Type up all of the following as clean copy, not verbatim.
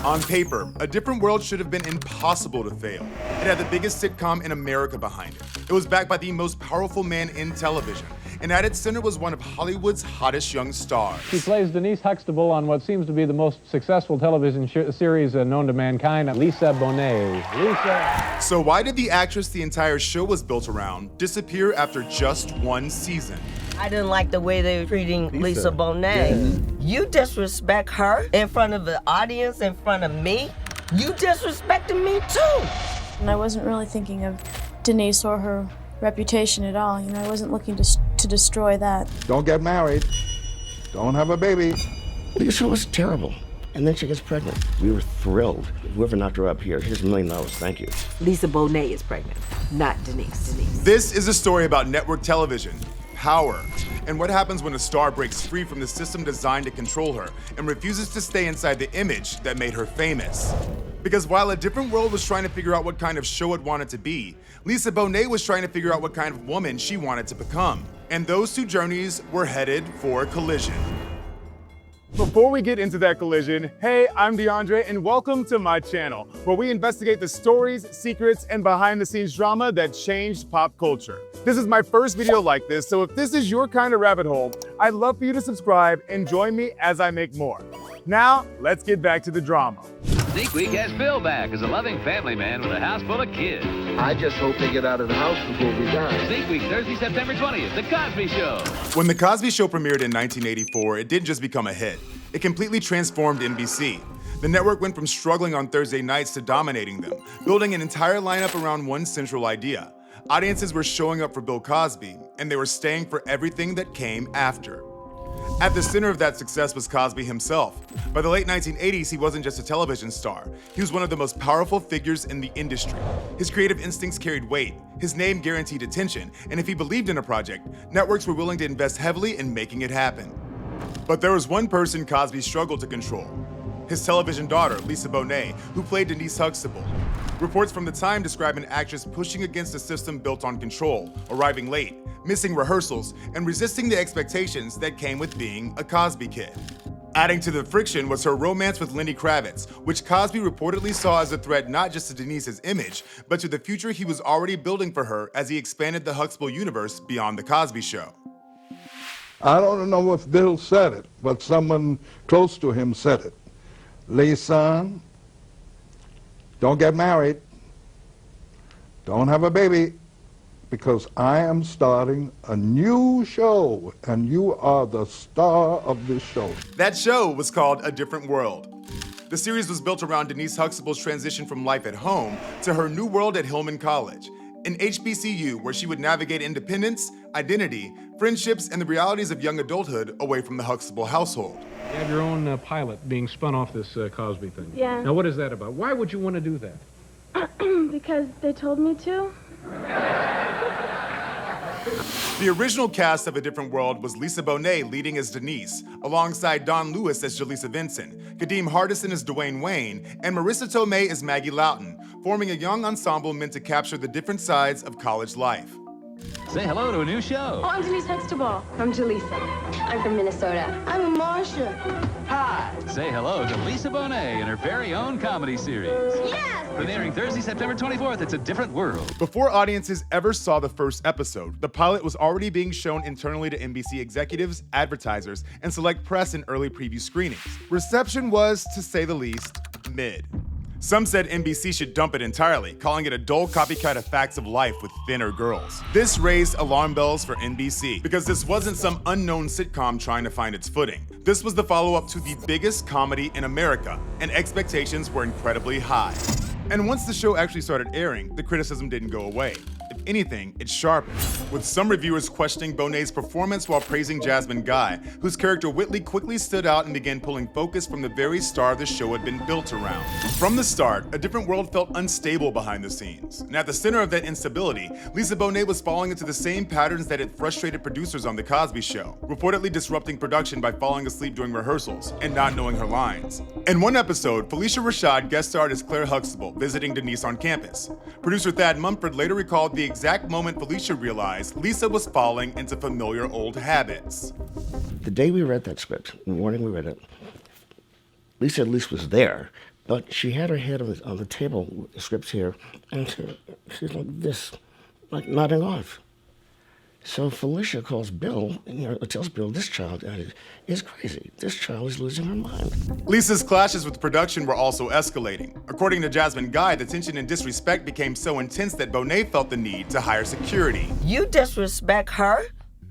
On paper, A Different World should have been impossible to fail. It had the biggest sitcom in America behind it. It was backed by the most powerful man in television. And at its center was one of Hollywood's hottest young stars. She plays Denise Huxtable on what seems to be the most successful television series known to mankind, Lisa Bonet. Lisa. So why did the actress the entire show was built around disappear after just one season? I didn't like the way they were treating Lisa Bonet. Yeah. You disrespect her in front of the audience, in front of me. You disrespected me too. And I wasn't really thinking of Denise or her reputation at all. I wasn't looking to destroy that. Don't get married. Don't have a baby. Lisa was terrible. And then she gets pregnant. We were thrilled. Whoever knocked her up here, here's $1 million, thank you. Lisa Bonet is pregnant, not Denise. This is a story about network television, power, and what happens when a star breaks free from the system designed to control her and refuses to stay inside the image that made her famous. Because while A Different World was trying to figure out what kind of show it wanted to be, Lisa Bonet was trying to figure out what kind of woman she wanted to become. And those two journeys were headed for a collision. Before we get into that collision, hey, I'm DeAndre and welcome to my channel, where we investigate the stories, secrets, and behind-the-scenes drama that changed pop culture. This is my first video like this, so if this is your kind of rabbit hole, I'd love for you to subscribe and join me as I make more. Now, let's get back to the drama. Sneak Week has Bill back as a loving family man with a house full of kids. I just hope they get out of the house before we die. Sneak Week, Thursday, September 20th, The Cosby Show. When The Cosby Show premiered in 1984, it didn't just become a hit. It completely transformed NBC. The network went from struggling on Thursday nights to dominating them, building an entire lineup around one central idea. Audiences were showing up for Bill Cosby, and they were staying for everything that came after. At the center of that success was Cosby himself. By the late 1980s, he wasn't just a television star. He was one of the most powerful figures in the industry. His creative instincts carried weight, his name guaranteed attention, and if he believed in a project, networks were willing to invest heavily in making it happen. But there was one person Cosby struggled to control: his television daughter, Lisa Bonet, who played Denise Huxtable. Reports from the time describe an actress pushing against a system built on control, arriving late, missing rehearsals, and resisting the expectations that came with being a Cosby kid. Adding to the friction was her romance with Lenny Kravitz, which Cosby reportedly saw as a threat not just to Denise's image, but to the future he was already building for her as he expanded the Huxtable universe beyond The Cosby Show. I don't know if Bill said it, but someone close to him said it. Lisa, don't get married. Don't have a baby, because I am starting a new show, and you are the star of this show. That show was called A Different World. The series was built around Denise Huxtable's transition from life at home to her new world at Hillman College, an HBCU where she would navigate independence, identity, friendships, and the realities of young adulthood away from the Huxtable household. You have your own pilot being spun off this Cosby thing. Yeah. Now, what is that about? Why would you want to do that? Because they told me to. The original cast of A Different World was Lisa Bonet leading as Denise, alongside Don Lewis as Jaleesa Vincent, Kadeem Hardison as Dwayne Wayne, and Marissa Tomei as Maggie Loughton, forming a young ensemble meant to capture the different sides of college life. Say hello to a new show. Oh, I'm Denise Huxtable. I'm Jaleesa. I'm from Minnesota. I'm Marsha. Hi. Say hello to Lisa Bonet in her very own comedy series. Yes! Premiering Thursday, September 24th, It's a Different World. Before audiences ever saw the first episode, the pilot was already being shown internally to NBC executives, advertisers, and select press in early preview screenings. Reception was, to say the least, mid. Some said NBC should dump it entirely, calling it a dull copycat of Facts of Life with thinner girls. This raised alarm bells for NBC, because this wasn't some unknown sitcom trying to find its footing. This was the follow-up to the biggest comedy in America, and expectations were incredibly high. And once the show actually started airing, the criticism didn't go away. If anything, it sharpened, with some reviewers questioning Bonet's performance while praising Jasmine Guy, whose character Whitley quickly stood out and began pulling focus from the very star the show had been built around. From the start, A Different World felt unstable behind the scenes, and at the center of that instability, Lisa Bonet was falling into the same patterns that had frustrated producers on The Cosby Show, reportedly disrupting production by falling asleep during rehearsals and not knowing her lines. In one episode, Felicia Rashad guest starred as Claire Huxtable, visiting Denise on campus. Producer Thad Mumford later recalled the exact moment Felicia realized Lisa was falling into familiar old habits. The day we read that script, in the morning we read it, Lisa at least was there, But she had her head on the table, scripts here, and she's like this, like nodding off. So Felicia calls Bill, and tells Bill, this child is crazy. This child is losing her mind. Lisa's clashes with production were also escalating. According to Jasmine Guy, the tension and disrespect became so intense that Bonet felt the need to hire security. You disrespect her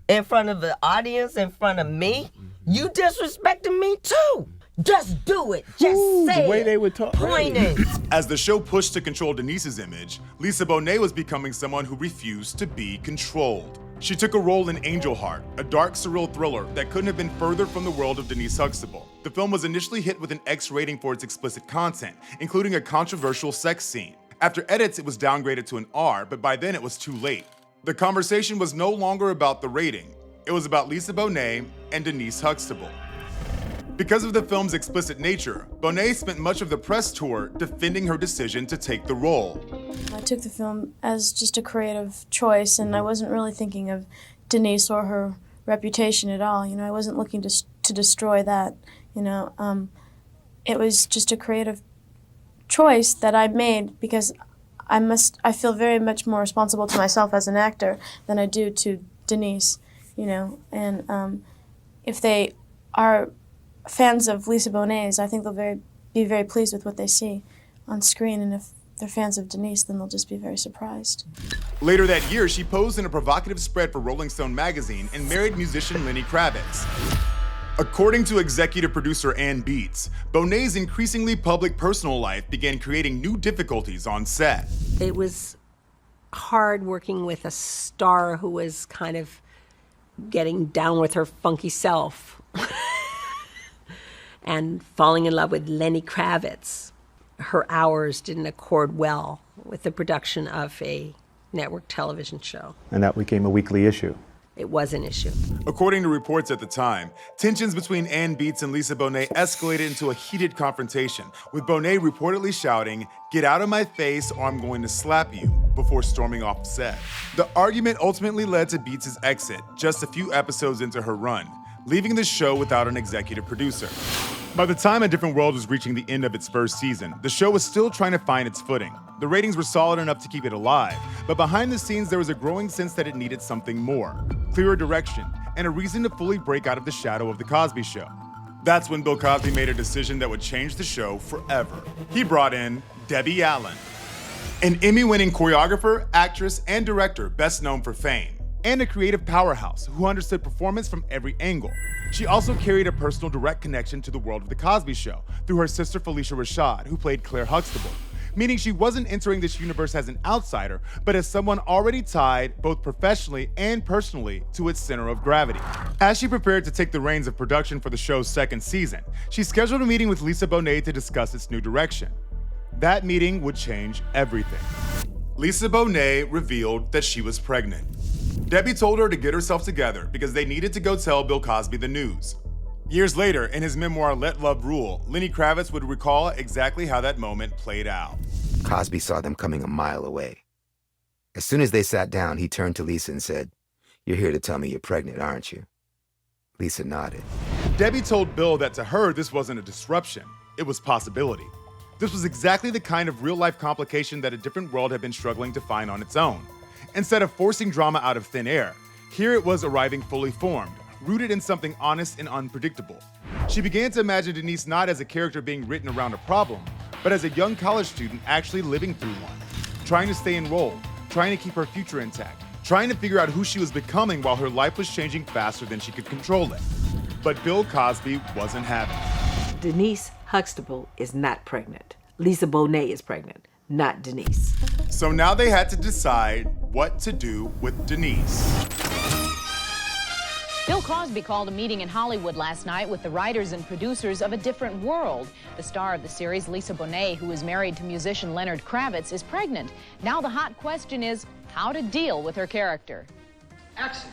in front of the audience, in front of me? You disrespecting me too? Just do it. Just say the way it. they would talk. Point it. As the show pushed to control Denise's image, Lisa Bonet was becoming someone who refused to be controlled. She took a role in Angel Heart, a dark, surreal thriller that couldn't have been further from the world of Denise Huxtable. The film was initially hit with an X rating for its explicit content, including a controversial sex scene. After edits, it was downgraded to an R, but by then it was too late. The conversation was no longer about the rating. It was about Lisa Bonet and Denise Huxtable. Because of the film's explicit nature, Bonet spent much of the press tour defending her decision to take the role. I took the film as just a creative choice, and I wasn't really thinking of Denise or her reputation at all. I wasn't looking to destroy that. It was just a creative choice that I made because I feel very much more responsible to myself as an actor than I do to Denise. And if they are fans of Lisa Bonet's, I think they'll be very pleased with what they see on screen, and if they're fans of Denise, then they'll just be very surprised. Later that year, she posed in a provocative spread for Rolling Stone magazine and married musician Lenny Kravitz. According to executive producer Ann Beats, Bonet's increasingly public personal life began creating new difficulties on set. It was hard working with a star who was kind of getting down with her funky self. And falling in love with Lenny Kravitz. Her hours didn't accord well with the production of a network television show. And that became a weekly issue. It was an issue. According to reports at the time, tensions between Ann Beats and Lisa Bonet escalated into a heated confrontation, with Bonet reportedly shouting, "Get out of my face or I'm going to slap you," before storming off set. The argument ultimately led to Beats' exit just a few episodes into her run, leaving the show without an executive producer. By the time A Different World was reaching the end of its first season, the show was still trying to find its footing. The ratings were solid enough to keep it alive, but behind the scenes there was a growing sense that it needed something more, clearer direction, and a reason to fully break out of the shadow of The Cosby Show. That's when Bill Cosby made a decision that would change the show forever. He brought in Debbie Allen, an Emmy-winning choreographer, actress, and director best known for Fame, and a creative powerhouse who understood performance from every angle. She also carried a personal direct connection to the world of The Cosby Show through her sister Felicia Rashad, who played Claire Huxtable, meaning she wasn't entering this universe as an outsider, but as someone already tied, both professionally and personally, to its center of gravity. As she prepared to take the reins of production for the show's second season, she scheduled a meeting with Lisa Bonet to discuss its new direction. That meeting would change everything. Lisa Bonet revealed that she was pregnant. Debbie told her to get herself together because they needed to go tell Bill Cosby the news. Years later, in his memoir Let Love Rule, Lenny Kravitz would recall exactly how that moment played out. Cosby saw them coming a mile away. As soon as they sat down, he turned to Lisa and said, "You're here to tell me you're pregnant, aren't you?" Lisa nodded. Debbie told Bill that to her, this wasn't a disruption, it was possibility. This was exactly the kind of real-life complication that A Different World had been struggling to find on its own. Instead of forcing drama out of thin air, here it was arriving fully formed, rooted in something honest and unpredictable. She began to imagine Denise not as a character being written around a problem, but as a young college student actually living through one, trying to stay enrolled, trying to keep her future intact, trying to figure out who she was becoming while her life was changing faster than she could control it. But Bill Cosby wasn't having it. Denise Huxtable is not pregnant. Lisa Bonet is pregnant, not Denise. So now they had to decide what to do with Denise. Bill Cosby called a meeting in Hollywood last night with the writers and producers of A Different World. The star of the series, Lisa Bonet, who is married to musician Leonard Kravitz, is pregnant. Now the hot question is how to deal with her character. Action.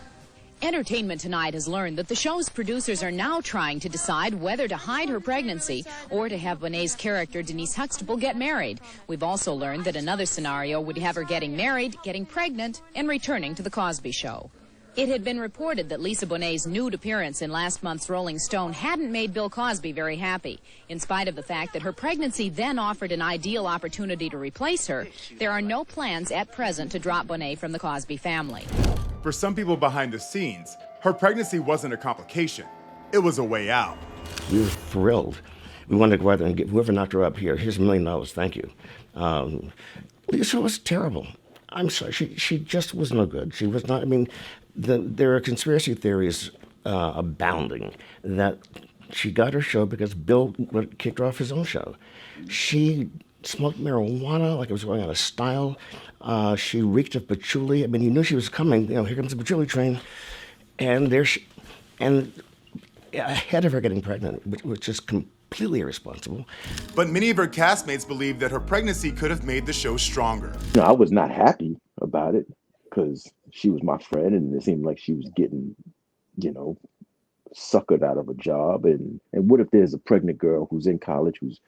Entertainment Tonight has learned that the show's producers are now trying to decide whether to hide her pregnancy or to have Bonet's character, Denise Huxtable, get married. We've also learned that another scenario would have her getting married, getting pregnant, and returning to The Cosby Show. It had been reported that Lisa Bonet's nude appearance in last month's Rolling Stone hadn't made Bill Cosby very happy. In spite of the fact that her pregnancy then offered an ideal opportunity to replace her, there are no plans at present to drop Bonet from the Cosby family. For some people behind the scenes, her pregnancy wasn't a complication. It was a way out. We were thrilled. We wanted to go out there and get whoever knocked her up here. Here's $1 million, thank you. Lisa was terrible. I'm sorry, she just was no good. She was not, I mean, there are conspiracy theories abounding that she got her show because Bill kicked her off his own show. She smoked marijuana like it was going out of style. She reeked of patchouli. I mean, you knew she was coming. You know, here comes the patchouli train. And ahead of her getting pregnant, which is completely irresponsible. But many of her castmates believed that her pregnancy could have made the show stronger. No, I was not happy about it because she was my friend and it seemed like she was getting, suckered out of a job. And what if there's a pregnant girl who's in college who's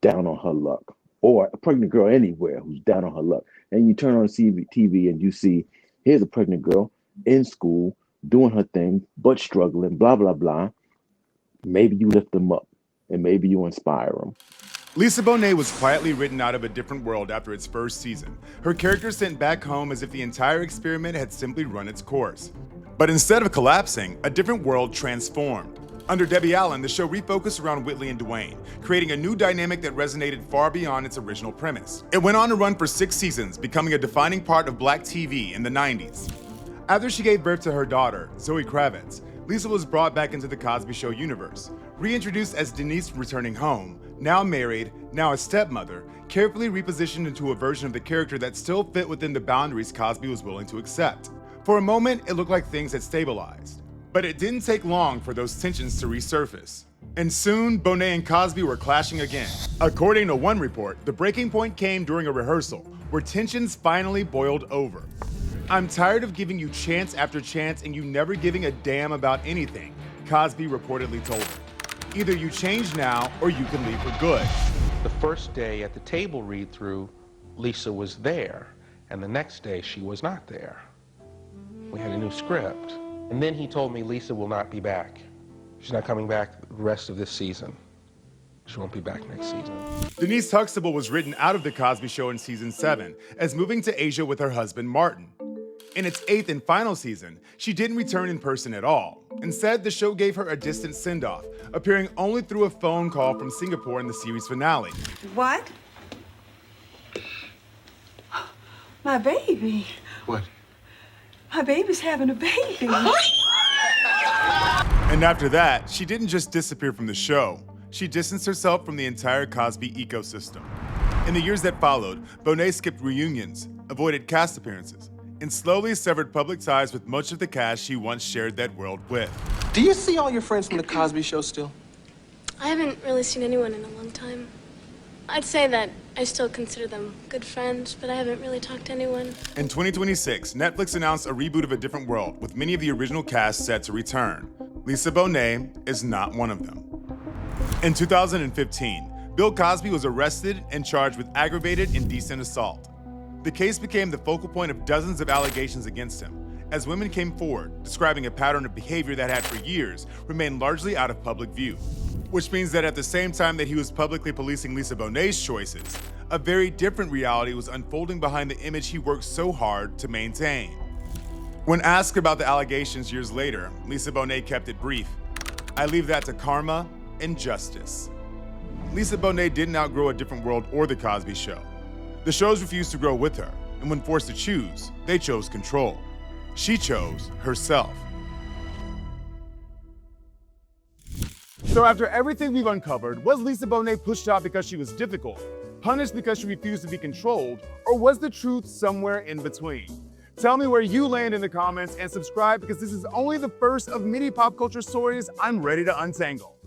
down on her luck, or a pregnant girl anywhere who's down on her luck, and you turn on TV and you see, here's a pregnant girl in school doing her thing, but struggling, blah, blah, blah. Maybe you lift them up and maybe you inspire them. Lisa Bonet was quietly written out of a different world after its first season. Her character sent back home as if the entire experiment had simply run its course. But instead of collapsing, a different world transformed. Under Debbie Allen, the show refocused around Whitley and Dwayne, creating a new dynamic that resonated far beyond its original premise. It went on to run for 6 seasons, becoming a defining part of Black TV in the 90s. After she gave birth to her daughter, Zoe Kravitz, Lisa was brought back into the Cosby Show universe. Reintroduced as Denise returning home, now married, now a stepmother, carefully repositioned into a version of the character that still fit within the boundaries Cosby was willing to accept. For a moment, it looked like things had stabilized. But it didn't take long for those tensions to resurface. And soon, Bonet and Cosby were clashing again. According to one report, the breaking point came during a rehearsal, where tensions finally boiled over. "I'm tired of giving you chance after chance and you never giving a damn about anything," Cosby reportedly told her. "Either you change now or you can leave for good." The first day at the table read-through, Lisa was there, and the next day she was not there. We had a new script. And then he told me Lisa will not be back. She's not coming back the rest of this season. She won't be back next season. Denise Huxtable was written out of The Cosby Show in season 7 as moving to Asia with her husband Martin. In its 8th and final season, she didn't return in person at all. Instead, the show gave her a distant send-off, appearing only through a phone call from Singapore in the series finale. What? My baby. What? My baby's having a baby. And after that, she didn't just disappear from the show. She distanced herself from the entire Cosby ecosystem. In the years that followed, Bonet skipped reunions, avoided cast appearances, and slowly severed public ties with much of the cast she once shared that world with. Do you see all your friends from The Cosby Show still? I haven't really seen anyone in a long time. I'd say that I still consider them good friends, but I haven't really talked to anyone. In 2026, Netflix announced a reboot of A Different World, with many of the original cast set to return. Lisa Bonet is not one of them. In 2015, Bill Cosby was arrested and charged with aggravated indecent assault. The case became the focal point of dozens of allegations against him, as women came forward, describing a pattern of behavior that had for years remained largely out of public view. Which means that at the same time that he was publicly policing Lisa Bonet's choices, a very different reality was unfolding behind the image he worked so hard to maintain. When asked about the allegations years later, Lisa Bonet kept it brief. "I leave that to karma and justice." Lisa Bonet didn't outgrow A Different World or The Cosby Show. The shows refused to grow with her, and when forced to choose, they chose control. She chose herself. So after everything we've uncovered, was Lisa Bonet pushed out because she was difficult, punished because she refused to be controlled, or was the truth somewhere in between? Tell me where you land in the comments and subscribe, because this is only the first of many pop culture stories I'm ready to untangle.